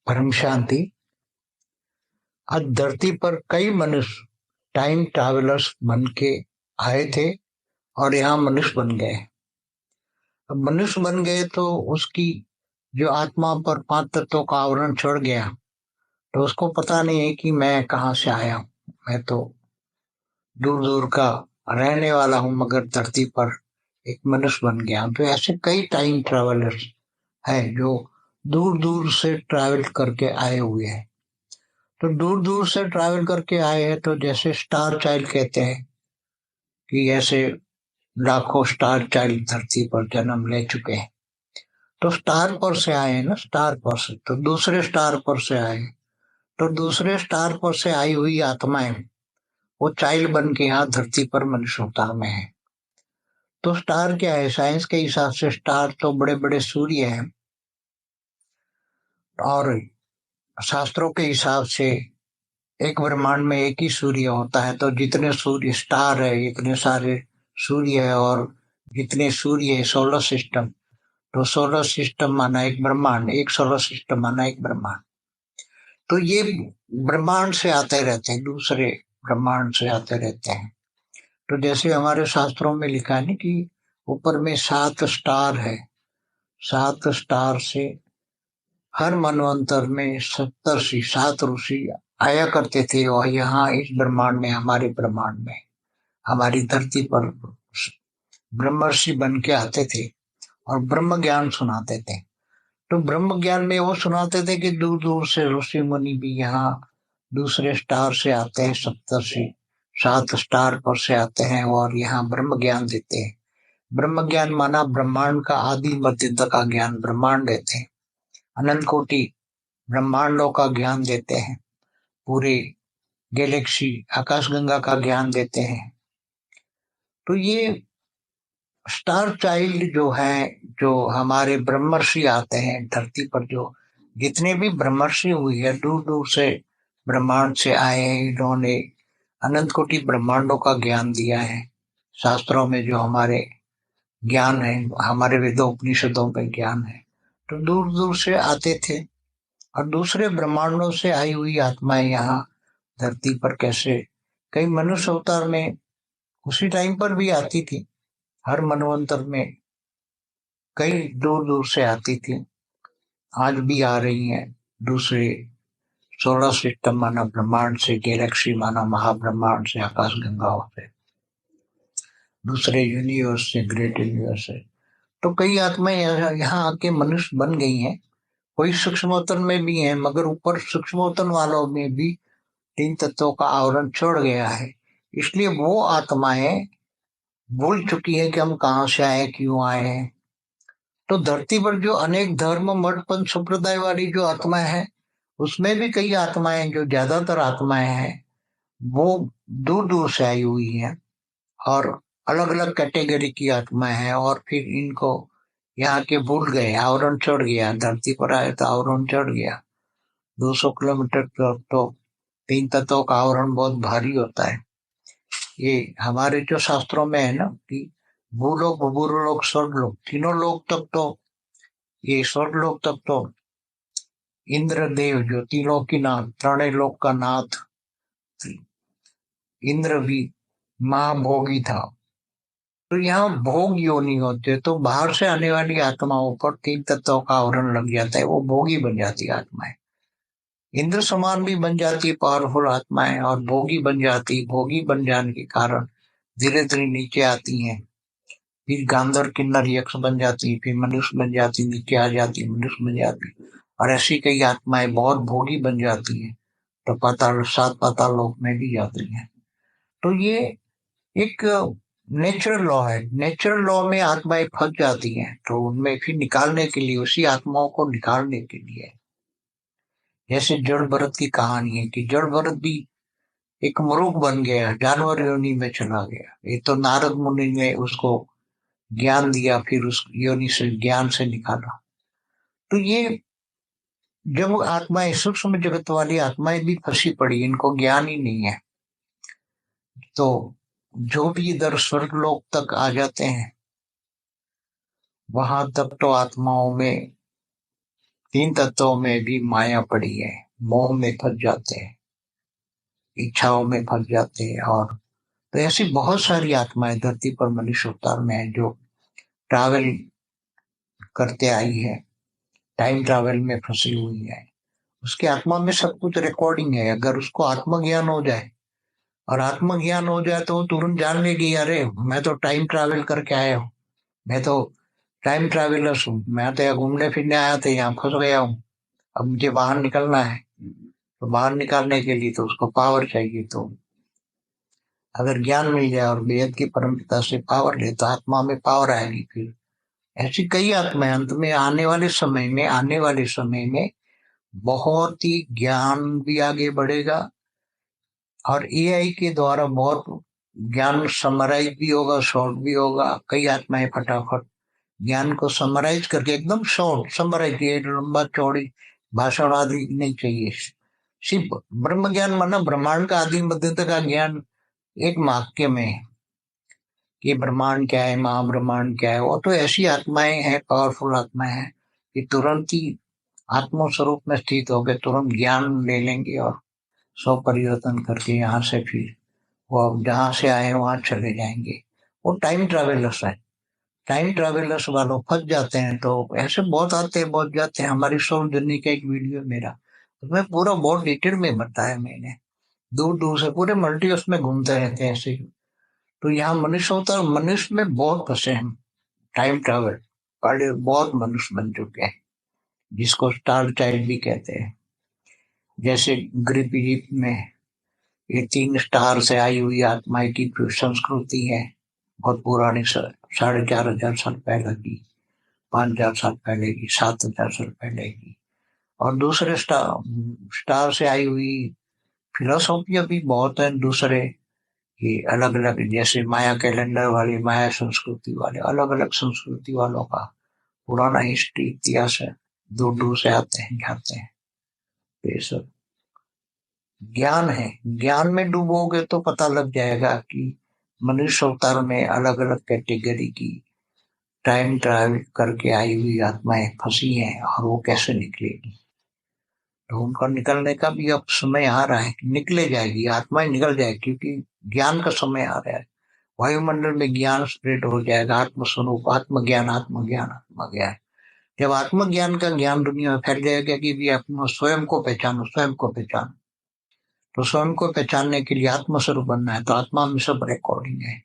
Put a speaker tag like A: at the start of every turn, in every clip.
A: परम शांति। आज धरती पर कई मनुष्य टाइम ट्रैवलर्स बन के आए थे और यहाँ मनुष्य बन गए। अब मनुष्य बन गए तो उसकी जो आत्मा पर 5 तत्वों का आवरण चढ़ गया, तो उसको पता नहीं है कि मैं कहाँ से आया हूँ। मैं तो दूर दूर का रहने वाला हूँ, मगर धरती पर एक मनुष्य बन गया। तो ऐसे कई टाइम ट्रैवलर्स हैं जो दूर दूर से ट्रैवल करके आए हुए हैं। तो दूर दूर से ट्रैवल करके आए हैं, तो जैसे स्टार चाइल्ड कहते हैं कि ऐसे लाखों स्टार चाइल्ड धरती पर जन्म ले चुके हैं। तो स्टार पर से आए हैं ना, स्टार पर से, तो दूसरे स्टार पर से आए। तो दूसरे स्टार पर से आई हुई आत्माएं वो चाइल्ड बन के यहाँ धरती पर मनुष्य अवतार में है। तो स्टार क्या है? साइंस के हिसाब से स्टार तो बड़े बड़े सूर्य हैं, और शास्त्रों के हिसाब से एक ब्रह्मांड में एक ही सूर्य होता है। तो जितने सूर्य स्टार है, इतने सारे सूर्य है, और जितने सूर्य है सोलर सिस्टम, तो सोलर सिस्टम माना एक ब्रह्मांड, एक सोलर सिस्टम माना एक ब्रह्मांड। तो ये ब्रह्मांड से आते रहते हैं, दूसरे ब्रह्मांड से आते रहते हैं। तो जैसे हमारे शास्त्रों में लिखा है ना कि ऊपर में 7 स्टार है, 7 स्टार से हर मनवंतर में सप्तर्षि 7 ऋषि आया करते थे, और यहाँ इस ब्रह्मांड में, हमारे ब्रह्मांड में, हमारी धरती पर ब्रह्मर्षि बन के आते थे और ब्रह्म ज्ञान सुनाते थे। तो ब्रह्म ज्ञान में वो सुनाते थे कि दूर दूर से ऋषि मुनि भी यहाँ दूसरे स्टार से आते हैं, सप्तर्षि 7 स्टार पर से आते हैं और यहाँ ब्रह्म ज्ञान देते हैं। ब्रह्म ज्ञान माना ब्रह्मांड का आदि मध्य तक का ज्ञान ब्रह्मांड देते हैं, अनंत कोटि ब्रह्मांडों का ज्ञान देते हैं, पूरे गैलेक्सी आकाशगंगा का ज्ञान देते हैं। तो ये स्टार चाइल्ड जो है, जो हमारे ब्रह्मर्षि आते हैं धरती पर, जो जितने भी ब्रह्मर्षि हुई है दूर दूर से ब्रह्मांड से आए हैं, इन्होंने अनंत कोटि ब्रह्मांडों का ज्ञान दिया है। शास्त्रों में जो हमारे ज्ञान है, हमारे वेदों उपनिषदों में ज्ञान है, तो दूर दूर से आते थे। और दूसरे ब्रह्मांडों से आई हुई आत्माएं यहाँ धरती पर कैसे कई मनुष्य अवतार में उसी टाइम पर भी आती थी, हर मनवंतर में कई दूर दूर से आती थी, आज भी आ रही हैं। दूसरे सोलर सिस्टम माना ब्रह्मांड से, गैलेक्सी माना महाब्रह्मांड से, आकाश गंगाओं से, दूसरे यूनिवर्स से, ग्रेट यूनिवर्स से। तो कई आत्माएं यहाँ आके मनुष्य बन गई हैं। कोई सूक्ष्मोत्तन में भी है, मगर ऊपर सूक्ष्मोत्तन वालों में भी 3 तत्वों का आवरण छोड़ गया है। इसलिए वो आत्माएं भूल चुकी है कि हम कहाँ से आए, क्यों आए हैं। तो धरती पर जो अनेक धर्म मठ पंथ संप्रदाय वाली जो आत्माएं हैं, उसमें भी कई आत्माएं, जो ज्यादातर आत्माएं हैं, वो दूर दूर से आई हुई हैं और अलग अलग कैटेगरी की आत्माएं हैं। और फिर इनको यहाँ के भूल गए, आवरण चढ़ गया, धरती पर आए तो आवरण चढ़ गया। 200 किलोमीटर तक तो 3 तत्वों का आवरण बहुत भारी होता है। ये हमारे जो शास्त्रों में है ना कि भूलोक, भूलोक, स्वर्गलोक, तीनों लोक तक तो, ये स्वर्गलोक तक तो इंद्रदेव जो तीनों की नाथ, त्रणय लोक का नाथ इंद्र भी महाभोगी था। तो यहाँ भोग योनि होते, तो बाहर से आने वाली आत्माओं पर 3 तत्वों का आवरण लग जाता है, वो भोगी बन जाती है आत्माएं। इंद्र समान भी बन जाती है पावरफुल आत्माएं, और भोगी बन जाती, भोगी बन जाने के कारण धीरे धीरे नीचे आती हैं। फिर गांधर किन्नर यक्ष बन जाती, फिर मनुष्य बन जाती, नीचे आ जाती, मनुष्य बन जाती, और ऐसी कई आत्माएं बहुत भोगी बन जाती हैं, तो पाताल, 7 पाताल लोक में भी जाती हैं। तो ये एक नेचुरल लॉ है। नेचुरल लॉ में आत्माएं फंस जाती हैं, तो उनमें फिर निकालने के लिए, उसी आत्माओं को निकालने के लिए, जैसे जड़ भरत की कहानी है कि जड़ भरत भी एक मृग बन गया, जानवर योनि में चला गया। ये तो नारद मुनि ने उसको ज्ञान दिया, फिर उस योनि से, ज्ञान से निकाला। तो ये जब आत्माएं, सूक्ष्म जगत वाली आत्माएं भी फंसी पड़ी, इनको ज्ञान ही नहीं है, तो जो भी इधर स्वर्गलोक तक आ जाते हैं, वहां तक तो आत्माओं में तीन तत्वों में भी माया पड़ी है, मोह में फंस जाते हैं, इच्छाओं में फंस जाते हैं। और तो ऐसी बहुत सारी आत्माएं धरती पर मनुष्य अवतार में है जो ट्रैवल करते आई है, टाइम ट्रैवल में फंसी हुई है। उसकी आत्मा में सब कुछ रिकॉर्डिंग है। अगर उसको आत्मज्ञान हो जाए, और आत्मज्ञान हो जाए तो वो तुरंत जान लेगी, अरे मैं तो टाइम ट्रैवल करके आया हूँ, मैं तो टाइम ट्रैवलर्स हूँ, मैं तो यहाँ घूमने फिरने आया था, यहाँ फंस गया हूँ, अब मुझे बाहर निकलना है। तो बाहर निकालने के लिए तो उसको पावर चाहिए। तो अगर ज्ञान मिल जाए और वेद की परमपिता से पावर ले तो आत्मा में पावर आएगी। फिर ऐसी कई आत्माएं अंत में आने वाले समय में बहुत ही ज्ञान भी आगे बढ़ेगा, और एआई के द्वारा बहुत ज्ञान समराइज भी होगा, शॉर्ट भी होगा। कई आत्माएं फटाफट ज्ञान को समराइज करके एकदम शॉर्ट समराइज, ये लंबा चौड़ी भाषण आदि नहीं चाहिए। सिर्फ ब्रह्म ज्ञान माना ब्रह्मांड का आदि मध्य तक का ज्ञान एक वाक्य में, कि ब्रह्मांड क्या है, महाब्रह्मांड क्या है। वो तो ऐसी आत्माएं हैं, पावरफुल आत्माएं हैं कि तुरंत ही आत्म स्वरूप में स्थित होकर तुरंत ज्ञान ले लेंगे और स्व परिवर्तन करके यहाँ से फिर वो अब जहाँ से आए वहां चले जाएंगे। वो टाइम ट्रैवलर्स है। टाइम ट्रैवलर्स वालों फंस जाते हैं तो ऐसे बहुत आते हैं, बहुत जाते हैं। हमारी सोल जर्नी का एक वीडियो मेरा, उसमें पूरा बहुत डिटेल में बताया मैंने। दूर दूर से पूरे मल्टीवर्स में घूमते रहते हैं ऐसे ही। तो यहाँ मनुष्य होता है, मनुष्य में बहुत फंसे हैं। टाइम ट्रैवल वाले बहुत मनुष्य बन चुके हैं, जिसको स्टार चाइल्ड भी कहते हैं। जैसे ग्रीक इजिप्ट में ये 3 स्टार से आई हुई आत्माएं की संस्कृति है, बहुत पुरानी, 4,500 साल पहले की, 5,000 साल पहले की, 7,000 साल पहले की। और दूसरे स्टार से आई हुई फिलोसॉफिया भी बहुत है दूसरे, कि अलग अलग, जैसे माया कैलेंडर वाले, माया संस्कृति वाले, अलग अलग संस्कृति वालों का पुराना हिस्ट्री इतिहास है। दूर दूर से आते हैं, जाते हैं। तो ये सब ज्ञान है। ज्ञान में डूबोगे तो पता लग जाएगा कि मनुष्य अवतार में अलग अलग कैटेगरी की टाइम ट्रैवल करके आई हुई आत्माएं फंसी हैं, और वो कैसे निकलेगी। तो उनका निकलने का भी अब समय आ रहा है, निकले जाएगी, आत्माएं निकल जाएगी, क्योंकि ज्ञान का समय आ रहा है। वायुमंडल में ज्ञान स्प्रेड हो जाएगा, आत्मस्वरूप, आत्मज्ञान, आत्मज्ञान, आत्मज्ञान। जब आत्मज्ञान का ज्ञान दुनिया में फैल जाएगा कि भी अपना स्वयं को पहचानो, स्वयं को पहचानो। तो स्वयं को पहचानने के लिए आत्मस्वरूप बनना है, तो आत्मा में सब रिकॉर्डिंग है।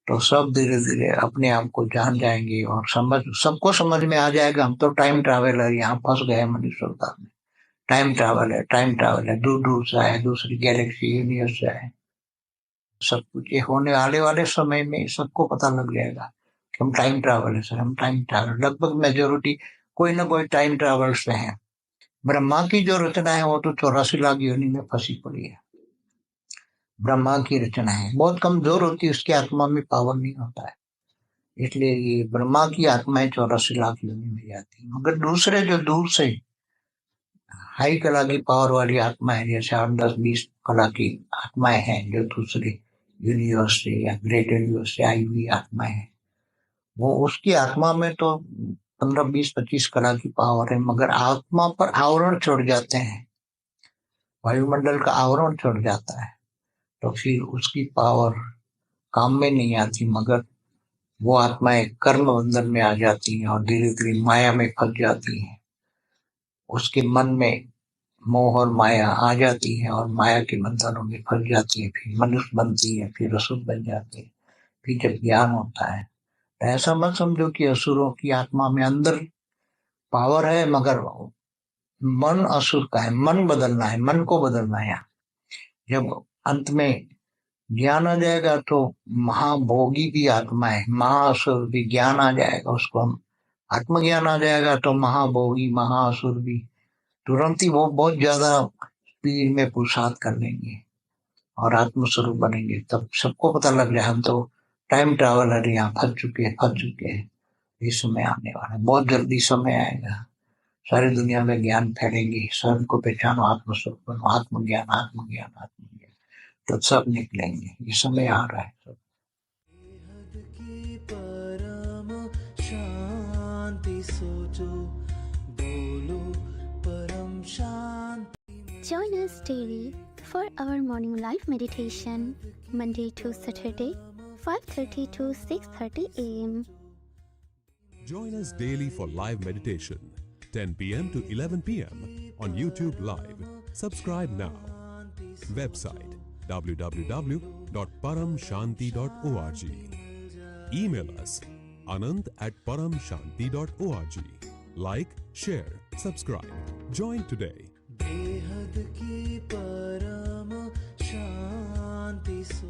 A: तो सब धीरे धीरे अपने आप को जान जाएंगे और सबको समझ में आ जाएगा, हम तो टाइम ट्रैवलर यहाँ फंस गए मनुष्य अवतार में। टाइम ट्रैवल है, टाइम ट्रैवल है, दूर दूर से आए, दूसरी गैलेक्सी यूनिवर्स से आए। सब कुछ ये होने आने वाले समय में सबको पता लग जाएगा कि हम टाइम ट्रैवल है सर, हम टाइम ट्रैवल। लगभग मेजोरिटी कोई ना कोई टाइम ट्रैवल से है। ब्रह्मा की जो रचना है वो तो 84 लाख योनि में फंसी पड़ी है। ब्रह्मा की रचना है, बहुत कमजोर होती है, उसकी आत्मा में पावर नहीं होता है, इसलिए ये ब्रह्मा की आत्माएं 84 लाख योनि में जाती है। मगर दूसरे जो दूर से हाई कला की पावर वाली आत्माएं, जैसे 8, 10, 20 कला की आत्माएं हैं जो दूसरे यूनिवर्स से या ग्रेट यूनिवर्स से आई हुई आत्माएं हैं, वो उसकी आत्मा में तो 15, 20, 25 कला की पावर है, मगर आत्मा पर आवरण चढ़ जाते हैं, वायुमंडल का आवरण चढ़ जाता है, तो फिर उसकी पावर काम में नहीं आती। मगर वो आत्माएं कर्म बंधन में आ जाती हैं और धीरे धीरे माया में फंस जाती हैं। उसके मन में मोह और माया आ जाती है और माया के बंधनों में फंस जाती है, फिर मनुष्य बनती है, फिर असुर बन जाती है। फिर जब ज्ञान होता है तो ऐसा मत समझो कि असुरों की आत्मा में अंदर पावर है, मगर मन असुर का है। मन बदलना है, मन को बदलना है। जब अंत में ज्ञान आ जाएगा तो महाभोगी भी आत्मा है, महाअसुर भी, ज्ञान आ जाएगा उसको, हम आत्मज्ञान आ जाएगा तो महाभोगी महाअसुर भी तुरंत ही वो बहुत ज्यादा स्पीड में पुरुषार्थ कर लेंगे और आत्मस्वरूप बनेंगे। तब सबको पता लग जाए हम तो टाइम ट्रैवलर यहाँ फंस चुके हैं। ये समय आने वाला है, बहुत जल्दी समय आएगा, सारी दुनिया में ज्ञान फैलेंगे, स्वयं को पहचानो, आत्मस्वरूप बनो, आत्मज्ञान, आत्मज्ञान, आत्मज्ञान। तो सब निकलेंगे, ये समय आ रहा है सब।
B: बेहद की परम शांति सोचो, बोलो
C: Join us daily for our morning live meditation, Monday to Saturday, 5:30 to 6:30 a.m.
D: Join us daily for live meditation, 10 p.m. to 11 p.m. on YouTube Live. Subscribe now. Website www.paramshanti.org. Email us anand@paramshanti.org. Like, share, subscribe. Join today.
B: बेहद की परम शांति सो